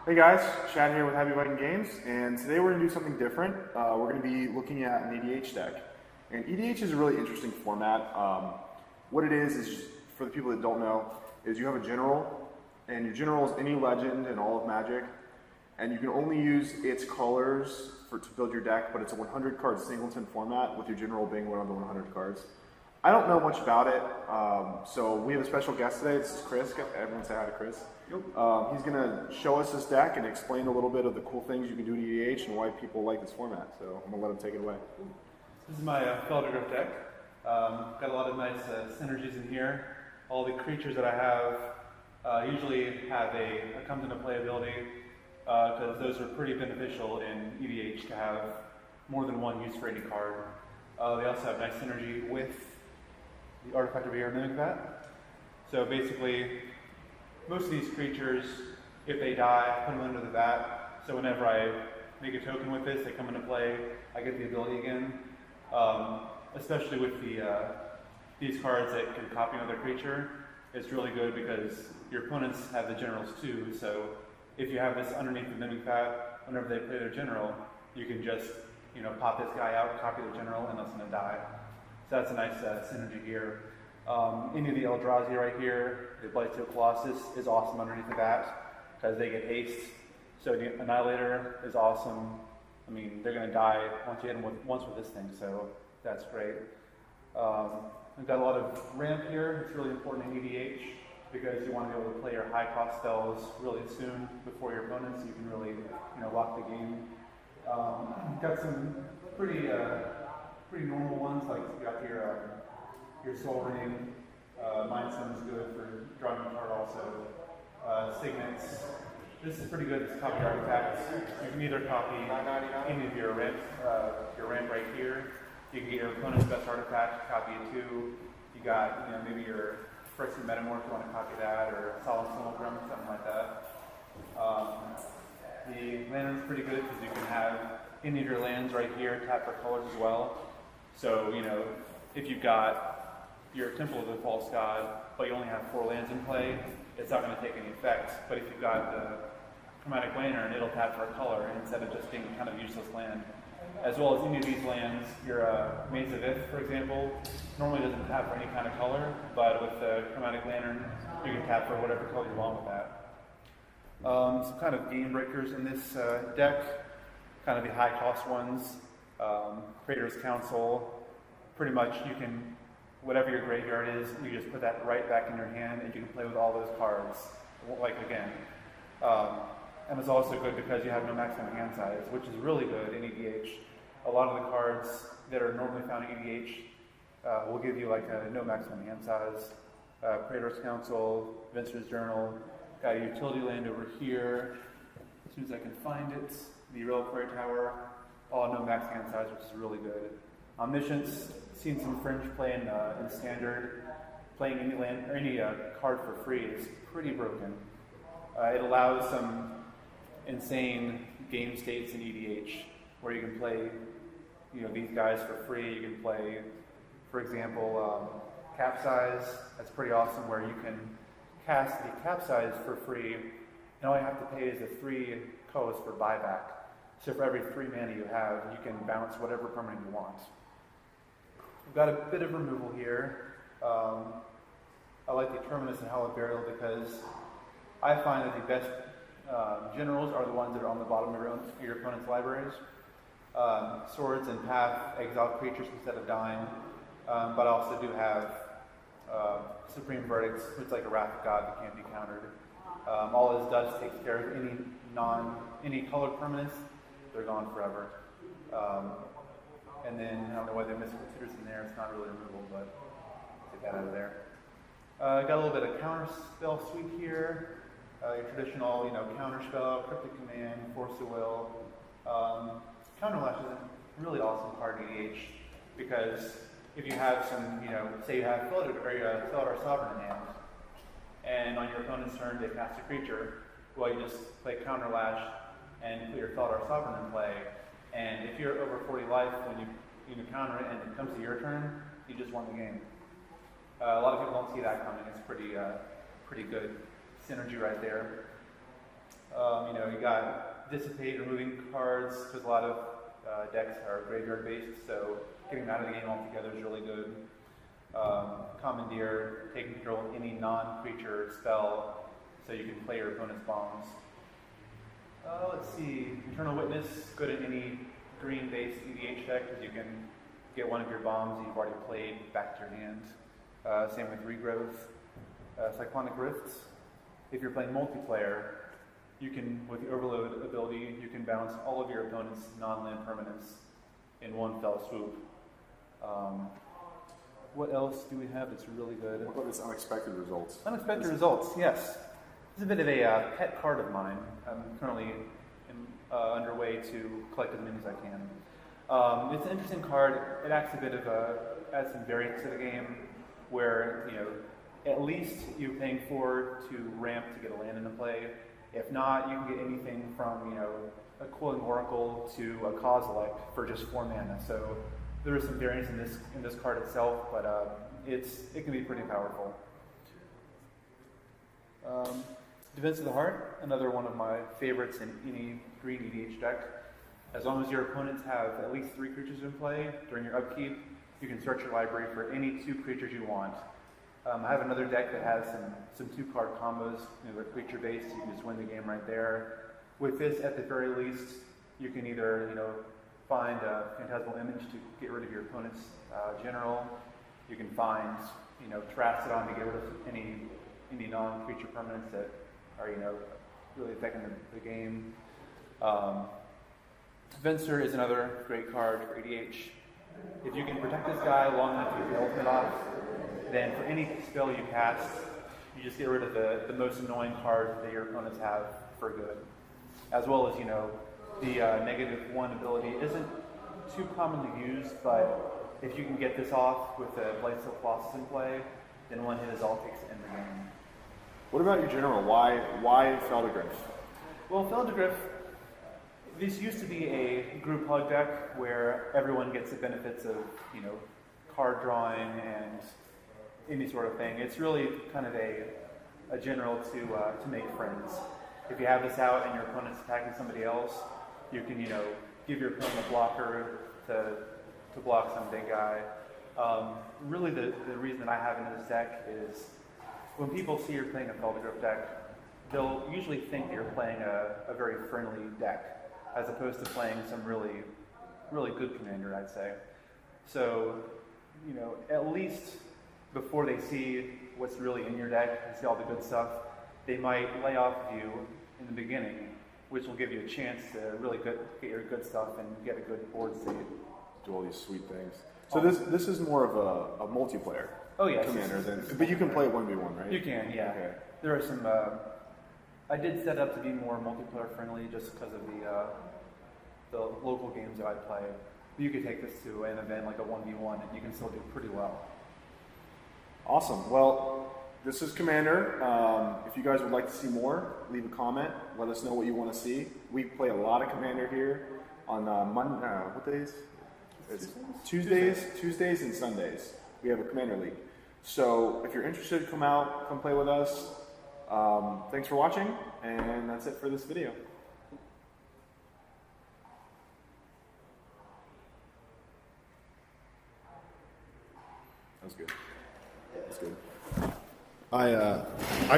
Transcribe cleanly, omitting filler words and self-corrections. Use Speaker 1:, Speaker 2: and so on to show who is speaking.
Speaker 1: Hey guys, Chad here with Happy Viking Games, and today we're going to do something different. We're going to be looking at an EDH deck. And EDH is a really interesting format. What it is, for the people that don't know, is you have a general, and your general is any legend in all of Magic, and you can only use its colors to build your deck, but it's a 100 card singleton format, with your general being one of the 100 cards. I don't know much about it, so we have a special guest today. This is Chris. Everyone say hi to Chris. Yep. He's going to show us this deck and explain a little bit of the cool things you can do in EDH and why people like this format. So I'm going to let him take it away.
Speaker 2: This is my Feldergrove deck. Got a lot of nice synergies in here. All the creatures that I have usually have a comes into playability because those are pretty beneficial in EDH to have more than one use for any card. They also have nice synergy with the artifact over here, Mimic Vat. So basically, most of these creatures, if they die, I put them under the vat. So whenever I make a token with this, they come into play, I get the ability again. Especially with these cards that can copy another creature, it's really good because your opponents have the generals too. So if you have this underneath the Mimic Vat, whenever they play their general, you can just pop this guy out, copy the general, and let them die. So that's a nice synergy here. Any of the Eldrazi right here, the Blightsteel Colossus is awesome underneath the bat because they get haste. So the Annihilator is awesome. I mean, they're going to die once you hit them once with this thing, so that's great. We've got a lot of ramp here. It's really important in EDH because you want to be able to play your high cost spells really soon before your opponents. You can really lock the game. Got some pretty normal ones, like you got your Soul Ring. Mind Stone is good for drawing a card also. Signets. This is pretty good. This copy artifacts. You can either copy any of your ramp right here. You can get your opponent's best artifact, copy it too. You got maybe your Phyrexian Metamorph, you want to copy that, or Solemn Simulacrum, something like that. The Lantern's pretty good because you can have any of your lands right here tap for colors as well. So, if you've got your Temple of the False God, but you only have 4 lands in play, it's not going to take any effect. But if you've got the Chromatic Lantern, it'll tap for a color instead of just being kind of useless land. As well as any of these lands, your Maze of Ith, for example, normally doesn't tap for any kind of color, but with the Chromatic Lantern, you can tap for whatever color you want with that. Some kind of game breakers in this deck, kind of the high cost ones. Creator's Council, pretty much you can, whatever your graveyard is, you just put that right back in your hand and you can play with all those cards, like again. And it's also good because you have no maximum hand size, which is really good in EDH. A lot of the cards that are normally found in EDH will give you like a no maximum hand size. Creator's Council, Venser's Journal, got a utility land over here. As soon as I can find it, the Reliquary Tower, all no max hand size, which is really good. Omniscience, seen some fringe play in Standard. Playing any land or any card for free is pretty broken. It allows some insane game states in EDH where you can play, these guys for free. You can play, for example, Capsize. That's pretty awesome, where you can cast the Capsize for free, and all you have to pay is a 3 cost for buyback. So for every 3 mana you have, you can bounce whatever permanent you want. We've got a bit of removal here. I like the Terminus and Hallowed Burial because I find that the best generals are the ones that are on the bottom of your opponent's libraries. Swords and Path exile creatures instead of dying, but I also do have Supreme Verdicts, which is like a Wrath of God that can't be countered. All this does takes care of any colored permanents. They're gone forever. And then I don't know why they missed Citrus in there. It's not really removal, but take that out of there. Got a little bit of counter spell suite here. Your traditional, counter spell, Cryptic Command, Force of Will. Counterlash is a really awesome card in EDH because if you have some, say you have Felidar Sovereign in hand, and on your opponent's turn they cast a creature, well, you just play Counterlash and put your Felidar Sovereign in play, and if you're over 40 life when you counter it and it comes to your turn, you just won the game. A lot of people don't see that coming. It's pretty good synergy right there. You got dissipate, removing cards, because a lot of decks are graveyard based, so getting them out of the game altogether is really good. Commandeer, taking control of any non-creature spell, so you can play your opponent's bombs. Let's see, Eternal Witness, good in any green-based EDH deck, because you can get one of your bombs you've already played back to your hand. Same with Regrowth. Cyclonic Rifts, if you're playing multiplayer, you can, with the Overload ability, you can bounce all of your opponent's non-land permanents in one fell swoop. What else do we have that's really good?
Speaker 1: What about this Unexpected Results?
Speaker 2: Unexpected Results, yes. It's a bit of a pet card of mine. I'm currently underway to collect as many as I can. It's an interesting card. It acts a bit of adds some variance to the game, where at least you're paying 4 to ramp to get a land into play. If not, you can get anything from a Cooling Oracle to a Kozilek for just 4 mana. So there is some variance in this card itself, but it can be pretty powerful. Defense of the Heart, another one of my favorites in any green EDH deck. As long as your opponents have at least 3 creatures in play during your upkeep, you can search your library for any 2 creatures you want. I have another deck that has some 2-card combos. They're creature based, you can just win the game right there. With this, at the very least, you can either find a Phantasmal Image to get rid of your opponent's general. You can find Trastodon to get rid of any non-creature permanents that are really affecting the game. Venser is another great card for EDH. If you can protect this guy long enough to get the ultimate off, then for any spell you cast, you just get rid of the most annoying card that your opponents have for good. As well as, the -1 ability isn't too commonly used, but if you can get this off with the Blightsteel Colossus in play, then one hit is all it takes to end the game.
Speaker 1: What about your general? Why Feldegriff?
Speaker 2: Well, Feldegriff, this used to be a group hug deck where everyone gets the benefits of, card drawing and any sort of thing. It's really kind of a general to make friends. If you have this out and your opponent's attacking somebody else, you can, give your opponent a blocker to block some big guy. Really the reason that I have it in this deck is when people see you're playing a Feldegriff deck, they'll usually think that you're playing a very friendly deck, as opposed to playing some really, really good commander, I'd say. So, at least before they see what's really in your deck and see all the good stuff, they might lay off of you in the beginning, which will give you a chance to really get your good stuff and get a good board state.
Speaker 1: Do all these sweet things. So this is more of a multiplayer commander but you can play 1v1, right?
Speaker 2: You can, yeah. Okay. There are some. I did set up to be more multiplayer friendly just because of the local games that I play. You could take this to an event like a 1v1 and you can still do pretty well.
Speaker 1: Awesome. Well, this is Commander. If you guys would like to see more, leave a comment. Let us know what you want to see. We play a lot of Commander here on Monday. What days? Tuesdays and Sundays. We have a Commander League. So if you're interested, come out, come play with us. Thanks for watching, and that's it for this video. That was good. That's good. I